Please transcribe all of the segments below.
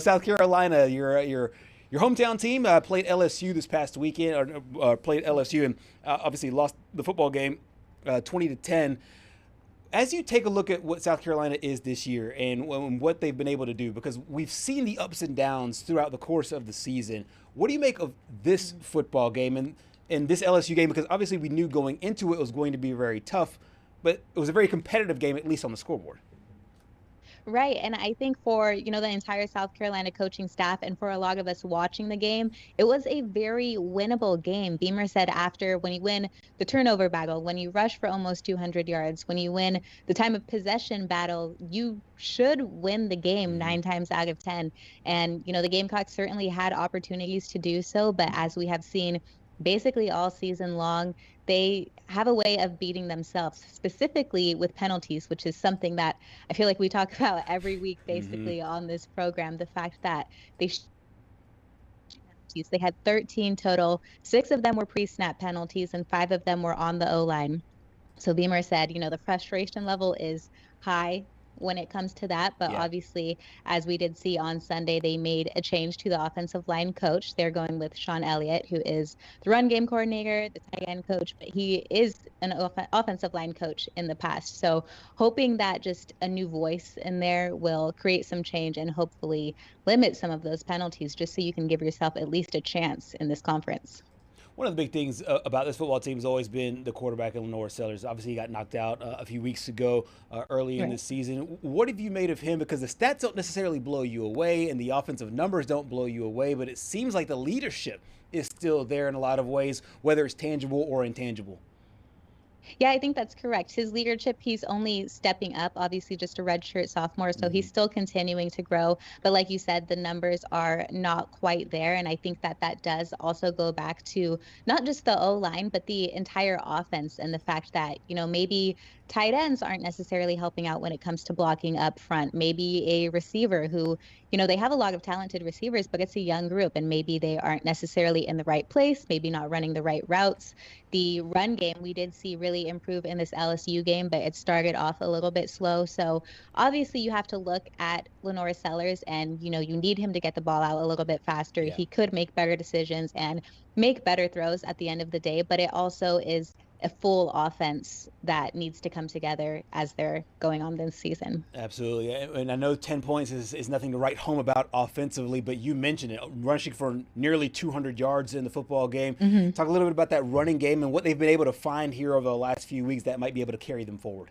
South Carolina, your hometown team played LSU this past weekend, or played LSU, and obviously lost the football game 20-10. As you take a look at what South Carolina is this year and what they've been able to do, because we've seen the ups and downs throughout the course of the season, what do you make of this football game and this LSU game? Because obviously we knew going into it was going to be very tough, but it was a very competitive game, at least on the scoreboard. Right. And I think for, the entire South Carolina coaching staff and for a lot of us watching the game, it was a very winnable game. Beamer said after, when you win the turnover battle, when you rush for almost 200 yards, when you win the time of possession battle, you should win the game 9 times out of 10. And, the Gamecocks certainly had opportunities to do so. But as we have seen basically all season long, they have a way of beating themselves, specifically with penalties, which is something that I feel like we talk about every week, basically, on this program. The fact that they had 13 total, 6 of them were pre-snap penalties, and 5 of them were on the O-line. So Beamer said, the frustration level is high when it comes to that. But obviously, as we did see on Sunday, they made a change to the offensive line coach. They're going with Sean Elliott, who is the run game coordinator, the tight end coach, but he is an offensive line coach in the past. So hoping that just a new voice in there will create some change and hopefully limit some of those penalties, just so you can give yourself at least a chance in this conference. One of the big things about this football team has always been the quarterback, Lenore Sellers. Obviously, he got knocked out a few weeks ago early in the season. What have you made of him? Because the stats don't necessarily blow you away and the offensive numbers don't blow you away, but it seems like the leadership is still there in a lot of ways, whether it's tangible or intangible. Yeah, I think that's correct. His leadership, he's only stepping up, obviously just a redshirt sophomore, so he's still continuing to grow. But like you said, the numbers are not quite there. And I think that does also go back to not just the O-line, but the entire offense and the fact that, maybe tight ends aren't necessarily helping out when it comes to blocking up front. Maybe a receiver who, they have a lot of talented receivers, but it's a young group and maybe they aren't necessarily in the right place, maybe not running the right routes. The run game we did see really improve in this LSU game, but it started off a little bit slow. So obviously you have to look at Lenore Sellers and, you need him to get the ball out a little bit faster. Yeah. He could make better decisions and make better throws at the end of the day, but it also is a full offense that needs to come together as they're going on this season. Absolutely. And I know 10 points is nothing to write home about offensively, but you mentioned it, rushing for nearly 200 yards in the football game. Talk a little bit about that running game and what they've been able to find here over the last few weeks that might be able to carry them forward.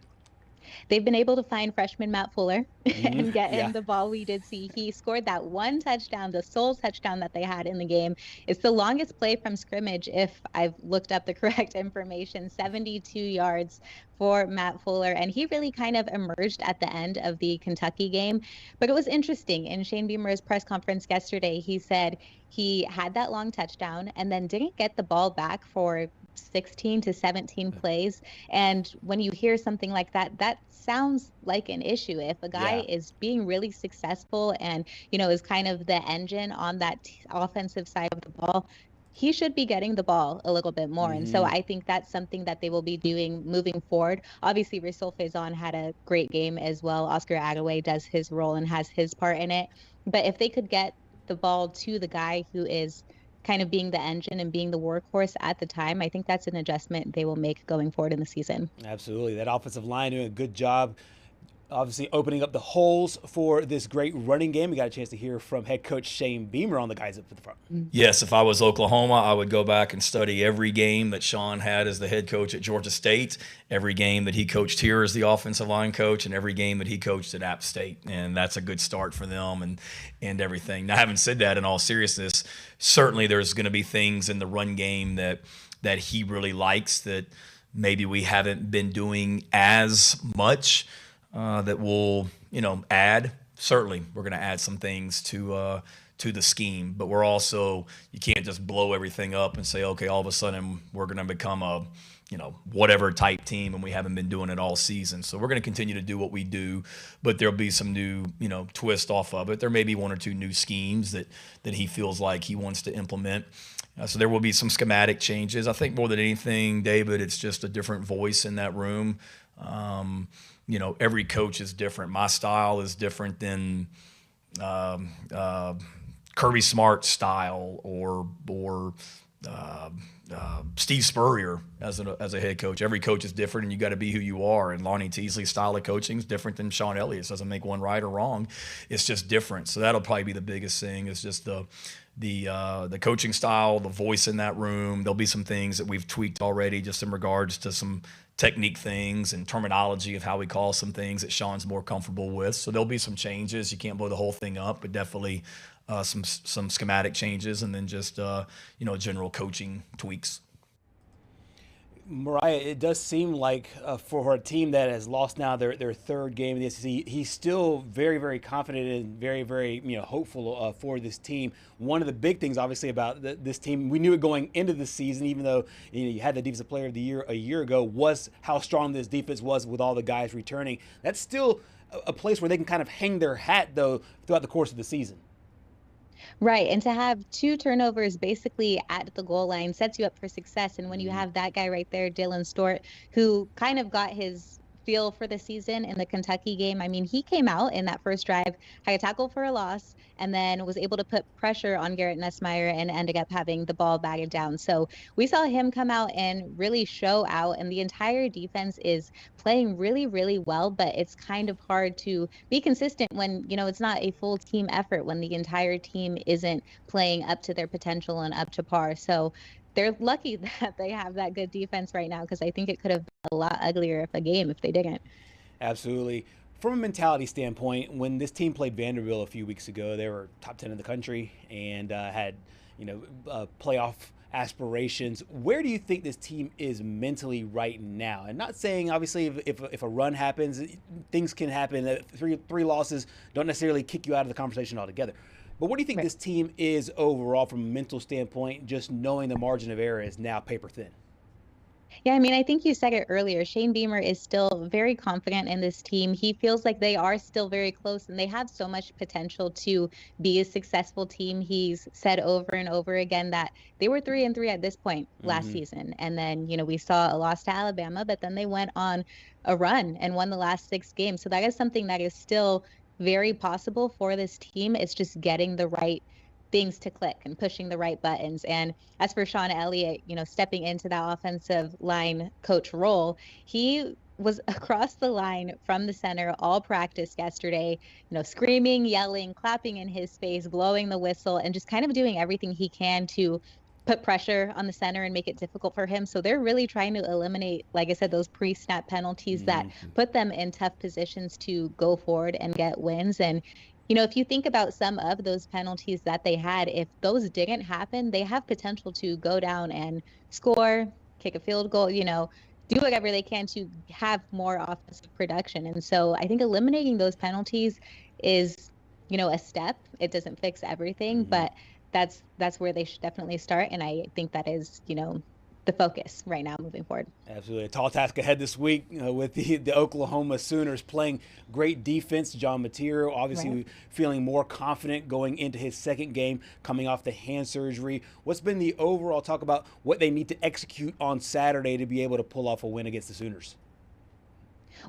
They've been able to find freshman Matt Fuller and get him the ball. We did see he scored that one touchdown, the sole touchdown that they had in the game. It's the longest play from scrimmage, if I've looked up the correct information, 72 yards for Matt Fuller. And he really kind of emerged at the end of the Kentucky game. But it was interesting. In Shane Beamer's press conference yesterday, he said he had that long touchdown and then didn't get the ball back for 16 to 17 plays. And when you hear something like that, that sounds like an issue. If a guy is being really successful and, is kind of the engine on that offensive side of the ball, he should be getting the ball a little bit more. And so I think that's something that they will be doing moving forward. Obviously, Rasul Faison had a great game as well. Oscar Agaway does his role and has his part in it. But if they could get the ball to the guy who is kind of being the engine and being the workhorse at the time, I think that's an adjustment they will make going forward in the season. Absolutely. That offensive line doing a good job, obviously opening up the holes for this great running game. We got a chance to hear from head coach Shane Beamer on the guys up at the front. Yes, if I was Oklahoma, I would go back and study every game that Sean had as the head coach at Georgia State, every game that he coached here as the offensive line coach, and every game that he coached at App State. And that's a good start for them and everything. Now, having said that, in all seriousness, certainly there's going to be things in the run game that he really likes that maybe we haven't been doing as much. That will, add. Certainly, we're going to add some things to the scheme, but we're also, you can't just blow everything up and say, okay, all of a sudden we're going to become a, whatever type team, and we haven't been doing it all season. So we're going to continue to do what we do, but there'll be some new, twist off of it. There may be 1 or 2 new schemes that he feels like he wants to implement. So there will be some schematic changes. I think more than anything, David, it's just a different voice in that room. Every coach is different. My style is different than Kirby Smart style or Steve Spurrier as a head coach. Every coach is different, and you got to be who you are. And Lonnie Teasley's style of coaching is different than Sean Elliott's. Doesn't make one right or wrong. It's just different. So that'll probably be the biggest thing. Is just the coaching style, the voice in that room. There'll be some things that we've tweaked already, just in regards to some technique things and terminology of how we call some things that Sean's more comfortable with. So there'll be some changes. You can't blow the whole thing up, but definitely some schematic changes, and then just general coaching tweaks. Mariah, it does seem like for a team that has lost now their third game in the SEC, he's still very, very confident and very, very hopeful for this team. One of the big things, obviously, about this team, we knew it going into the season, even though you had the Defensive Player of the Year a year ago, was how strong this defense was with all the guys returning. That's still a place where they can kind of hang their hat, though, throughout the course of the season. Right. And to have 2 turnovers basically at the goal line sets you up for success. And when you have that guy right there, Dylan Stort, who kind of got his feel for the season in the Kentucky game. I mean, he came out in that first drive, had a tackle for a loss, and then was able to put pressure on Garrett Nussmeier and ended up having the ball batted down. So we saw him come out and really show out, and the entire defense is playing really, really well, but it's kind of hard to be consistent when, it's not a full team effort, when the entire team isn't playing up to their potential and up to par. So they're lucky that they have that good defense right now, because I think it could have been a lot uglier of a game if they didn't. Absolutely. From a mentality standpoint, when this team played Vanderbilt a few weeks ago, they were top 10 in the country and had, playoff aspirations. Where do you think this team is mentally right now? And not saying, obviously, if a run happens, things can happen. Three losses don't necessarily kick you out of the conversation altogether. But what do you think this team is overall from a mental standpoint, just knowing the margin of error is now paper thin? Yeah, I mean, I think you said it earlier. Shane Beamer is still very confident in this team. He feels like they are still very close, and they have so much potential to be a successful team. He's said over and over again that they were 3-3 at this point last season. And then, we saw a loss to Alabama, but then they went on a run and won the last 6 games. So that is something that is still very possible for this team. It's just getting the right things to click and pushing the right buttons. And as for Sean Elliott, stepping into that offensive line coach role, he was across the line from the center all practice yesterday, screaming, yelling, clapping in his face, blowing the whistle, and just kind of doing everything he can to put pressure on the center and make it difficult for him. So they're really trying to eliminate, like I said, those pre-snap penalties that put them in tough positions to go forward and get wins. And if you think about some of those penalties that they had, if those didn't happen, they have potential to go down and score, kick a field goal, do whatever they can to have more offensive production. And so I think eliminating those penalties is, a step. It doesn't fix everything, but that's where they should definitely start. And I think that is, the focus right now moving forward. Absolutely. A tall task ahead this week with the Oklahoma Sooners playing great defense. John Material obviously feeling more confident going into his second game, coming off the hand surgery. What's been the overall talk about what they need to execute on Saturday to be able to pull off a win against the Sooners?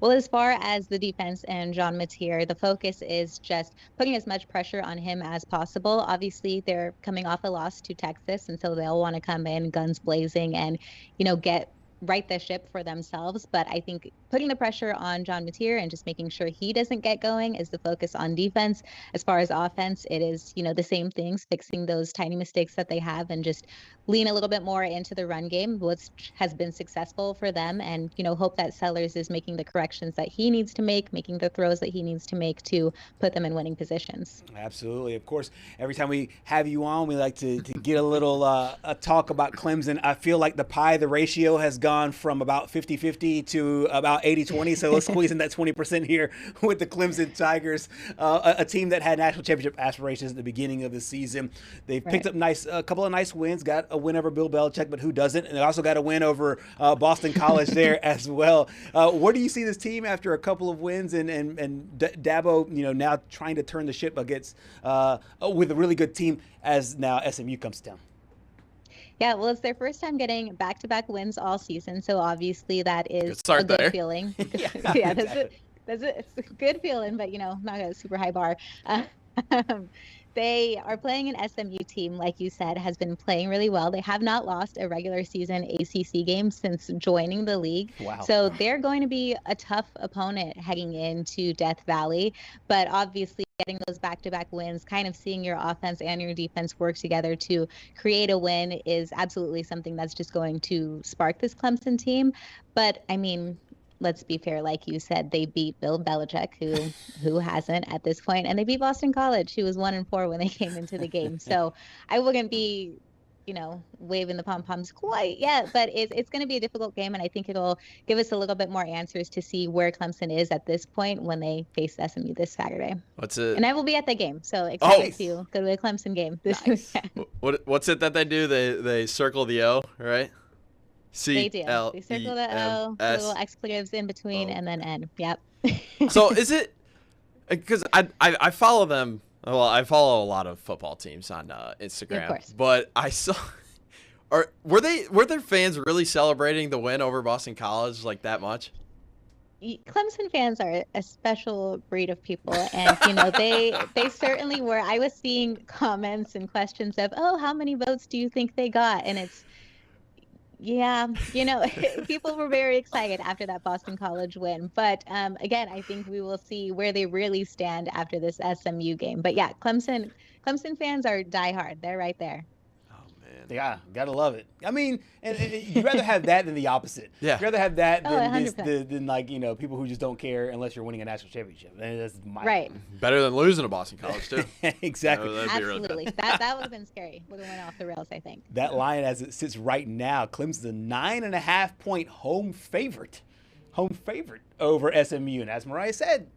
Well, as far as the defense and John Mateer, the focus is just putting as much pressure on him as possible. Obviously, they're coming off a loss to Texas, and so they'll want to come in guns blazing and, right the ship for themselves. But I think putting the pressure on John Mateer and just making sure he doesn't get going is the focus on defense. As far as offense, it is, the same things, fixing those tiny mistakes that they have and just lean a little bit more into the run game, which has been successful for them, and, hope that Sellers is making the corrections that he needs to make, making the throws that he needs to make to put them in winning positions. Absolutely. Of course, every time we have you on, we like to get a little a talk about Clemson. I feel like the ratio has gone from about 50-50 to about 80-20, so let's squeeze in that 20% here with the Clemson Tigers, a team that had national championship aspirations at the beginning of the season. They've picked up a couple of nice wins, got a win over Bill Belichick, but who doesn't? And they also got a win over Boston College there as well. Where do you see this team after a couple of wins and Dabo, now trying to turn the ship against with a really good team as now SMU comes to town? Yeah, well, it's their first time getting back-to-back wins all season, so obviously that is a good feeling. Yeah, exactly. It's a good feeling, but not a super high bar. They are playing an SMU team, like you said, has been playing really well. They have not lost a regular season ACC game since joining the league. Wow. So they're going to be a tough opponent heading into Death Valley. But obviously, getting those back-to-back wins, kind of seeing your offense and your defense work together to create a win is absolutely something that's just going to spark this Clemson team. But, I mean, let's be fair, like you said, they beat Bill Belichick, who hasn't at this point, and they beat Boston College, who was 1-4 when they came into the game. So I wouldn't be, waving the pom-poms quite yet, but it's going to be a difficult game, and I think it'll give us a little bit more answers to see where Clemson is at this point when they face SMU this Saturday. What's it? And I will be at the game, so excited to go to a Clemson game this weekend. What's it that they do? They circle the O, right? They do. They circle the O, little expletives in between, and then N. Yep. So is it because I follow them? Well, I follow a lot of football teams on Instagram. Of course. But I saw. Were their fans really celebrating the win over Boston College like that much? Clemson fans are a special breed of people, and they certainly were. I was seeing comments and questions of, "Oh, how many votes do you think they got?" And it's. Yeah, people were very excited after that Boston College win. But again, I think we will see where they really stand after this SMU game. But yeah, Clemson fans are diehard. They're right there. Yeah, gotta love it. I mean, and you'd rather have that than the opposite. Yeah. You'd rather have that than 100%. than like people who just don't care unless you're winning a national championship. And that's right. Better than losing to Boston College too. Exactly. Absolutely. That would have been scary. Would have went off the rails, I think. That line as it sits right now, Clemson's a 9.5-point home favorite over SMU. And as Mariah said,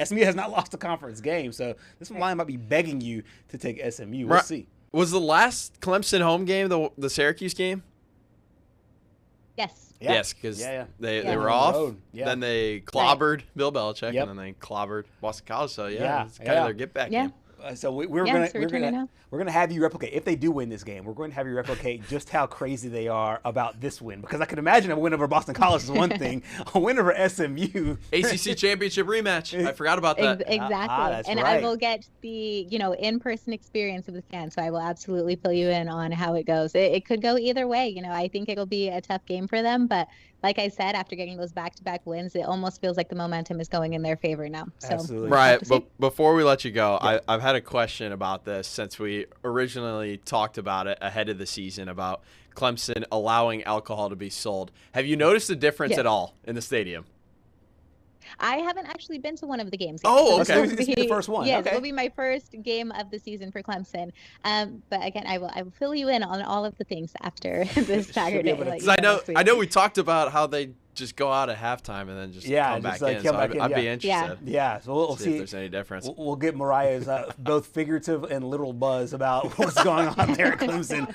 SMU has not lost a conference game, so this line might be begging you to take SMU. We'll see. Was the last Clemson home game the Syracuse game? Yes. Yeah. Yes, because they were on the off. road. Yeah. Then they clobbered Bill Belichick, Yep. and then they clobbered Boston College. So it's kind of their get back Yeah. game. So we're gonna have you replicate, if they do win this game, we're going to have you replicate just how crazy they are about this win, because I can imagine a win over Boston College is one thing, a win over SMU. ACC championship rematch. I forgot about that. Exactly. That's and right. I will get the in-person experience of the fans, so I will absolutely fill you in on how it goes. It could go either way. I think it'll be a tough game for them, but like I said, after getting those back-to-back wins, it almost feels like the momentum is going in their favor now. So, Absolutely. Right, but before we let you go, I've had a question about this since we originally talked about it ahead of the season about Clemson allowing alcohol to be sold. Have you noticed a difference at all in the stadium? I haven't actually been to one of the games yet. Oh, So okay. this is the first one. Yes, Okay. it will be my first game of the season for Clemson. But again, I will fill you in on all of the things after this Saturday. able to- Because I know we talked about how they just go out at halftime and then just come back in. So I'd be interested. Yeah, so we'll see if there's any difference. We'll get Mariah's both figurative and literal buzz about what's going on there at Clemson.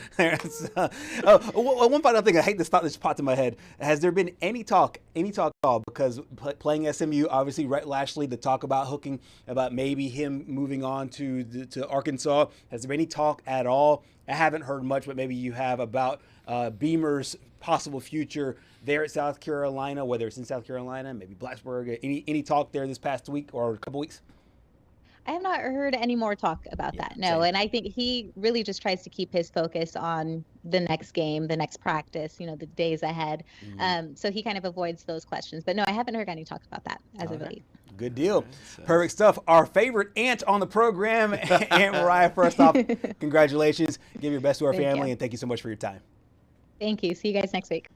One final thing, I hate this thought that just popped in my head. Has there been any talk at all? Because playing SMU, obviously, Rhett Lashley, the talk about hooking, about maybe him moving on to Arkansas. Has there been any talk at all? I haven't heard much, but maybe you have, about Beamer's possible future there at South Carolina, whether it's in South Carolina, maybe Blacksburg. Any talk there this past week or a couple weeks? I have not heard any more talk about that. No, same. and I think he really just tries to keep his focus on the next game, the next practice, the days ahead. So he kind of avoids those questions. But no, I haven't heard any talk about that as of late. Good deal. Perfect stuff. Our favorite aunt on the program, Aunt Mariah, first off, congratulations. Give your best to our family, and thank you so much for your time. Thank you. See you guys next week.